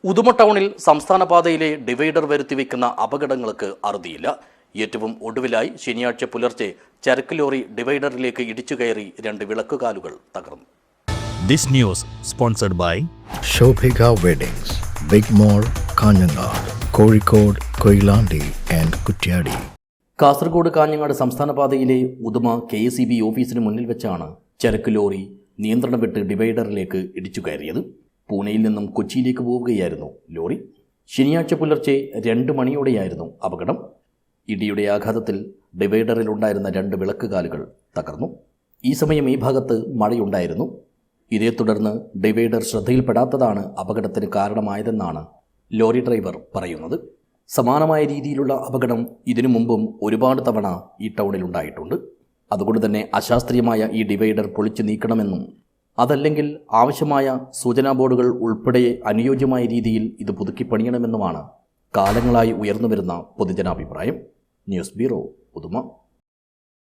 ഉദുമ ടൗണിൽ സംസ്ഥാന പാതയിലെ ഡിവൈഡർ വരുത്തിവെക്കുന്ന അപകടങ്ങൾക്ക് അറുതിയില്ല. ഏറ്റവും ഒടുവിലായി ശനിയാഴ്ച പുലർച്ചെ ചരക്ക് ലോറി ഡിവൈഡറിലേക്ക് ഇടിച്ചു കയറി 2 വിളക്കുകാലുകൾ തകർന്നു. This news sponsored by Shobhika Weddings, Big Mall, Kanyanad, Kozhikode, Koilandi and Kutyadi. Kasaragod Kanhangad സംസ്ഥാന പാതയിലെ ഉദുമ KSEB ഓഫീസിന് മുന്നിൽ വെച്ചാണ് ചരക്ക് ലോറി നിയന്ത്രണം വിട്ട് ഡിവൈഡറിലേക്ക് ഇടിച്ചു കയറിയത്. പൂനെയിൽ നിന്നും കൊച്ചിയിലേക്ക് പോവുകയായിരുന്നു ലോറി. ശനിയാഴ്ച പുലർച്ചെ 2 മണിയോടെയായിരുന്നു അപകടം. ഇടിയുടെ ആഘാതത്തിൽ ഡിവൈഡറിലുണ്ടായിരുന്ന 2 വിളക്കുകാലുകൾ തകർന്നു. ഈ സമയം ഈ ഭാഗത്ത് മഴയുണ്ടായിരുന്നു. ഇതേ തുടർന്ന് ഡിവൈഡർ ശ്രദ്ധയിൽപ്പെടാത്തതാണ് അപകടത്തിന് കാരണമായതെന്നാണ് ലോറി ഡ്രൈവർ പറയുന്നത്. സമാനമായ രീതിയിലുള്ള അപകടം ഇതിനു മുമ്പും ഒരുപാട് തവണ ഈ ടൗണിലുണ്ടായിട്ടുണ്ട്. അതുകൊണ്ട് തന്നെ അശാസ്ത്രീയമായ ഈ ഡിവൈഡർ പൊളിച്ചു നീക്കണമെന്നും അതല്ലെങ്കിൽ ആവശ്യമായ സൂചനാ ബോർഡുകൾ ഉൾപ്പെടെ അനുയോജ്യമായ രീതിയിൽ ഇത് പുതുക്കി പണിയണമെന്നുമാണ് കാലങ്ങളായി ഉയർന്നുവരുന്ന പൊതുജനാഭിപ്രായം. News bureau, Uduma.